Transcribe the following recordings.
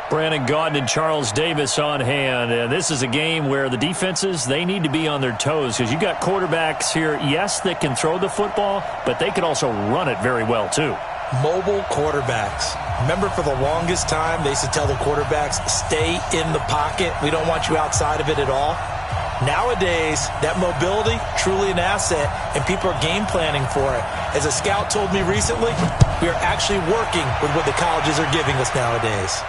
Brandon Gaudin and Charles Davis on hand. This is a game where the defenses, they need to be on their toes because you got quarterbacks here, yes, that can throw the football, but they can also run it very well too. Mobile quarterbacks. Remember, for the longest time, they used to tell the quarterbacks, stay in the pocket. We don't want you outside of it at all. Nowadays, that mobility, truly an asset, and people are game planning for it. As a scout told me recently, we are actually working with what the colleges are giving us nowadays.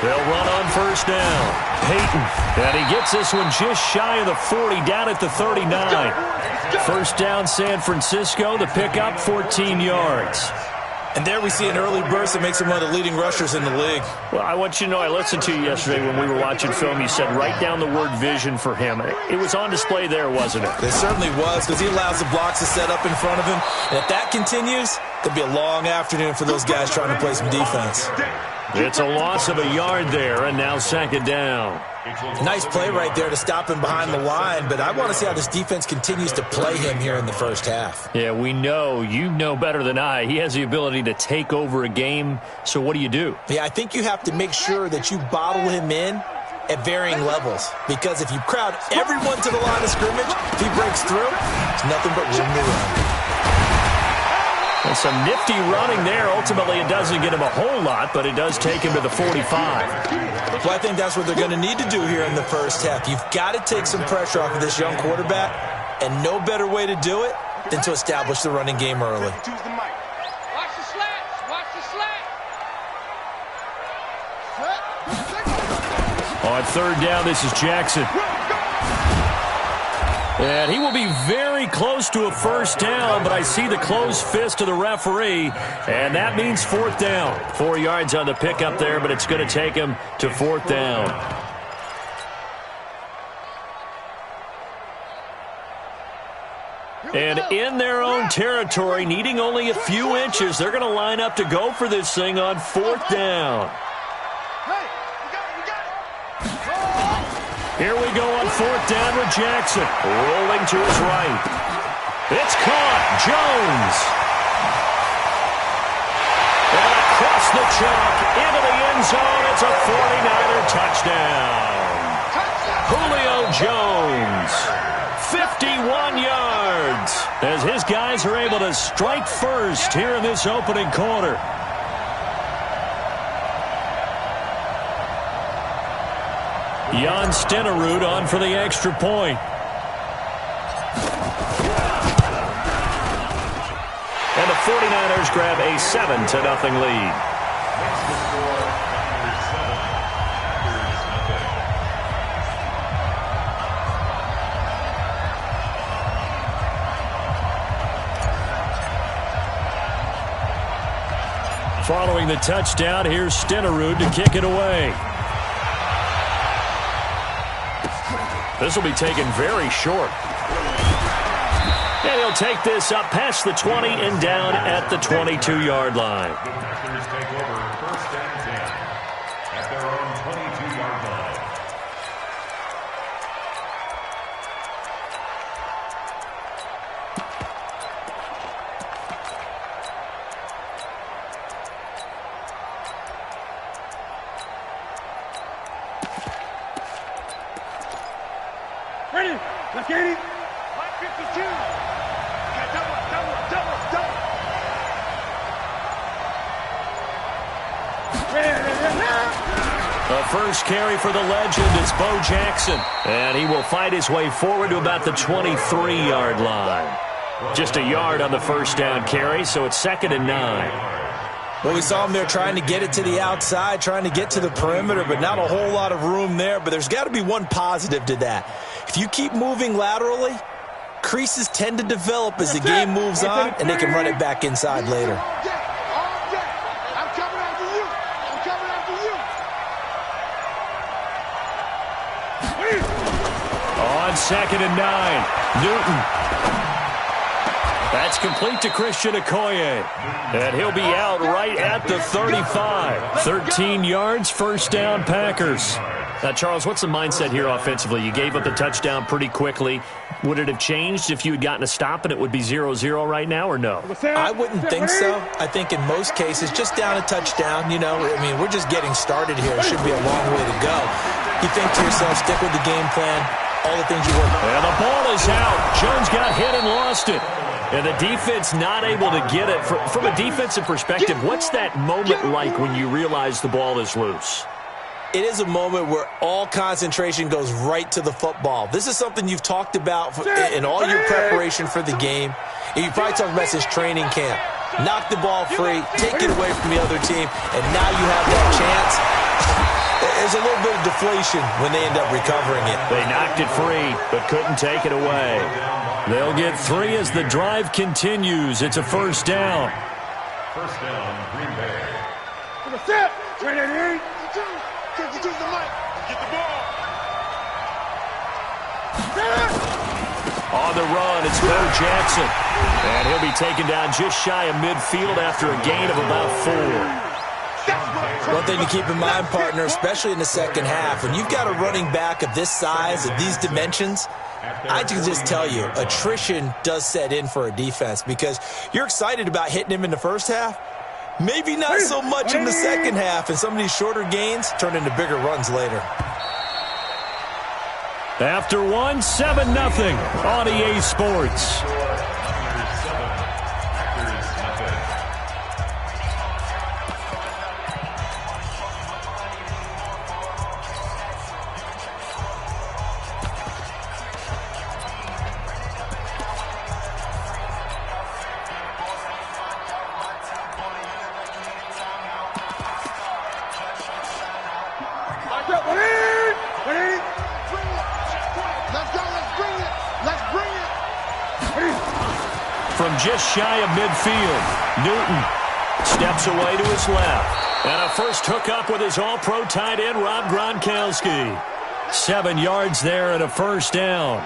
They'll run on first down. Peyton, and he gets this one just shy of the 40, down at the 39. First down, San Francisco. The pickup, 14 yards. And there we see an early burst that makes him one of the leading rushers in the league. Well, I want you to know, I listened to you yesterday when we were watching film. You said write down the word vision for him. It was on display there, wasn't it? It certainly was, because he allows the blocks to set up in front of him. And if that continues, it'll be a long afternoon for those guys trying to play some defense. It's a loss of a yard there, and now second down. Nice play right there to stop him behind the line, but I want to see how this defense continues to play him here in the first half. Yeah, we know. You know better than I. He has the ability to take over a game, so what do? Yeah, I think you have to make sure that you bottle him in at varying levels, because if you crowd everyone to the line of scrimmage, if he breaks through, it's nothing but room to run. And some nifty running there. Ultimately, it doesn't get him a whole lot, but it does take him to the 45. Well, I think that's what they're going to need to do here in the first half. You've got to take some pressure off of this young quarterback, and no better way to do it than to establish the running game early. Watch the slats. Watch the slats. On third down, this is Jackson. And he will be very close to a first down, but I see the closed fist of the referee, and that means fourth down. 4 yards on the pickup there, but it's going to take him to fourth down. And in their own territory, needing only a few inches, they're going to line up to go for this thing on fourth down. Here we go on fourth down with Jackson. Rolling to his right. It's caught. Jones. And across the chalk into the end zone. It's a 49er touchdown. Julio Jones. 51 yards. As his guys are able to strike first here in this opening quarter. Jan Stenerud on for the extra point. And the 49ers grab a 7-0 lead. Following the touchdown, here's Stenerud to kick it away. This will be taken very short. And he'll take this up past the 20 and down at the 22-yard line. Take over first and 10 at their own 22-yard line. Ready? Let's get it. 152. Yeah, double. The first carry for the legend is Bo Jackson, and he will fight his way forward to about the 23-yard line. Just a yard on the first down carry, so it's 2nd and 9. Well, we saw him there trying to get it to the outside, trying to get to the perimeter, but not a whole lot of room there. But there's got to be one positive to that. If you keep moving laterally, creases tend to develop as the game moves on, and they can run it back inside later. I'm coming after you. On 2nd and 9, Newton. That's complete to Christian Okoye, and he'll be out right at the 35. 13 yards, first down, Packers. Now, Charles, what's the mindset here offensively? You gave up the touchdown pretty quickly. Would it have changed if you had gotten a stop and it would be 0-0 right now, or no? I wouldn't think so. I think in most cases, just down a touchdown, we're just getting started here. It should be a long way to go. You think to yourself, stick with the game plan, all the things you work on. And the ball is out. Jones got hit and lost it. And the defense not able to get it. From a defensive perspective, what's that moment like when you realize the ball is loose? It is a moment where all concentration goes right to the football. This is something you've talked about in all your preparation for the game. And you probably talked about this training camp. Knock the ball free, take it away from the other team, and now you have that chance. There's a little bit of deflation when they end up recovering it. They knocked it free, but couldn't take it away. They'll get 3 as the drive continues. It's a first down. First down, Green Bay. To the set. 22 to the mic. Get the ball. On the run, it's Bo Jackson. And he'll be taken down just shy of midfield after a gain of about 4. One thing to keep in mind, partner, especially in the second half, when you've got a running back of this size, of these dimensions, I can just tell you, attrition does set in for a defense because you're excited about hitting him in the first half. Maybe not so much in the second half, and some of these shorter gains turn into bigger runs later. After 7-0 on EA Sports. From just shy of midfield, Newton steps away to his left. And a first hookup with his all-pro tight end, Rob Gronkowski. 7 yards there and a first down.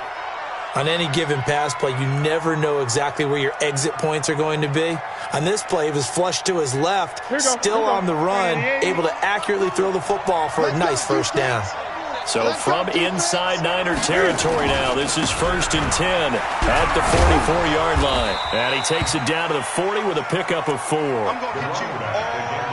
On any given pass play, you never know exactly where your exit points are going to be. On this play, it was flushed to his left, still on the run, able to accurately throw the football for a nice first down. So from inside Niner territory now, this is 1st and 10 at the 44-yard line. And he takes it down to the 40 with a pickup of 4.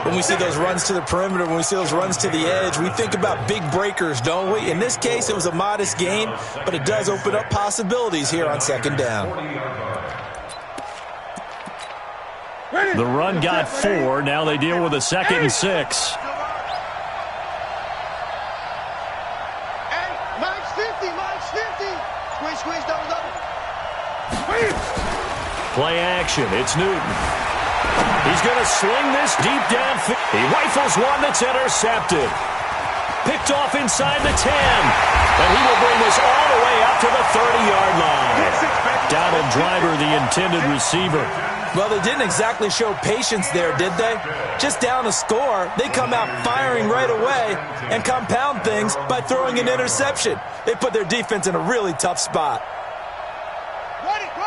When we see those runs to the perimeter, when we see those runs to the edge, we think about big breakers, don't we? In this case, it was a modest gain, but it does open up possibilities here on second down. The run got 4. Now they deal with a 2nd and 6. Play action. It's Newton. He's going to sling this deep downfield. He rifles one that's intercepted. Picked off inside the 10. And he will bring this all the way up to the 30-yard line. Donald Driver, the intended receiver. Well, they didn't exactly show patience there, did they? Just down a score, they come out firing right away and compound things by throwing an interception. They put their defense in a really tough spot.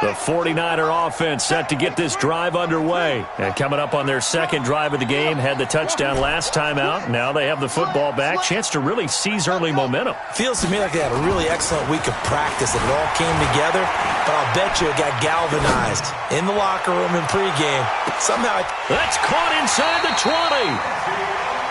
The 49er offense set to get this drive underway. And coming up on their second drive of the game, had the touchdown last time out. Now they have the football back. Chance to really seize early momentum. Feels to me like they had a really excellent week of practice. It all came together, but I'll bet you it got galvanized in the locker room and pregame. Somehow that's caught inside the 20.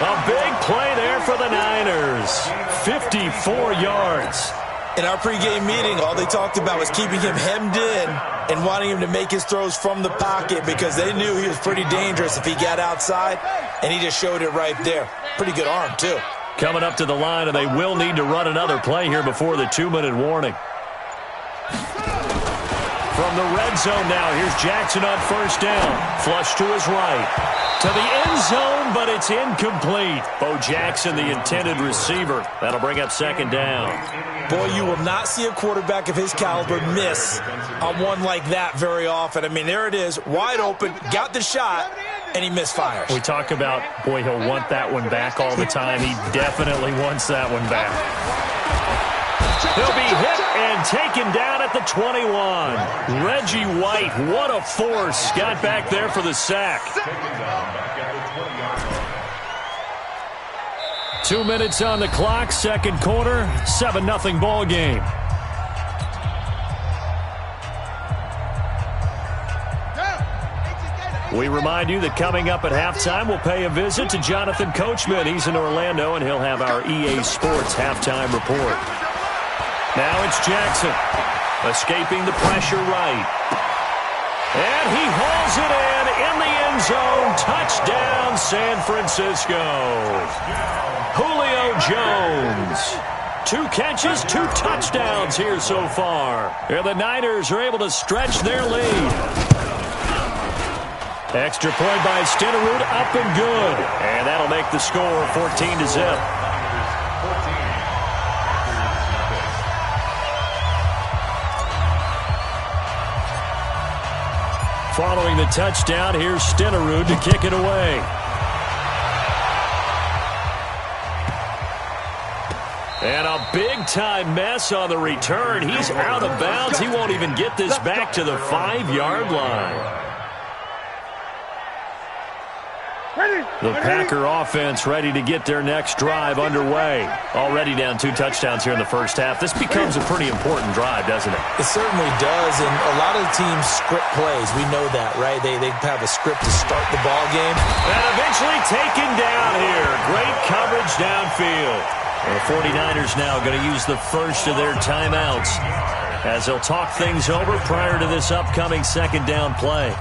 A big play there for the Niners. 54 yards. In our pregame meeting, all they talked about was keeping him hemmed in and wanting him to make his throws from the pocket because they knew he was pretty dangerous if he got outside, and he just showed it right there. Pretty good arm, too. Coming up to the line, and they will need to run another play here before the 2-minute warning. From the red zone now, here's Jackson on first down. Flush to his right. To the end zone, but it's incomplete. Bo Jackson, the intended receiver. That'll bring up second down. Boy, you will not see a quarterback of his caliber miss on one like that very often. I mean, there it is, wide open, got the shot, and he misfires. We talk about, boy, he'll want that one back all the time. He definitely wants that one back. He'll be hit and taken down at the 21. Reggie White, what a force. Got back there for the sack. 2 minutes on the clock, second quarter, 7-0 ball game. We remind you that coming up at halftime, we'll pay a visit to Jonathan Coachman. He's in Orlando, and he'll have our EA Sports halftime report. Now it's Jackson, escaping the pressure right. And he hauls it in the end zone. Touchdown, San Francisco. Julio Jones. 2 catches, 2 touchdowns here so far. And the Niners are able to stretch their lead. Extra point by Stenerud, up and good. And that'll make the score 14-0. Following the touchdown, here's Stenerud to kick it away. And a big-time mess on the return. He's out of bounds. He won't even get this back to the 5-yard line. The Packer offense ready to get their next drive underway. Already down 2 touchdowns here in the first half. This becomes a pretty important drive, doesn't it? It certainly does, and a lot of the teams script plays. We know that, right? They have a script to start the ball game. And eventually taken down here. Great coverage downfield. The 49ers now going to use the first of their timeouts as they'll talk things over prior to this upcoming second down play.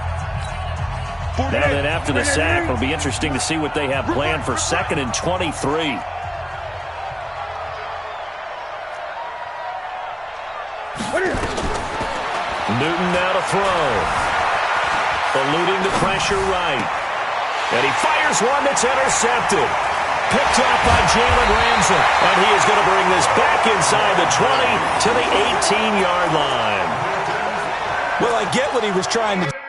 Now then, after the sack, it'll be interesting to see what they have planned for 2nd and 23. Newton now to throw. Eluding the pressure right. And he fires one that's intercepted. Picked off by Jalen Ramsey. And he is going to bring this back inside the 20 to the 18-yard line. Well, I get what he was trying to do.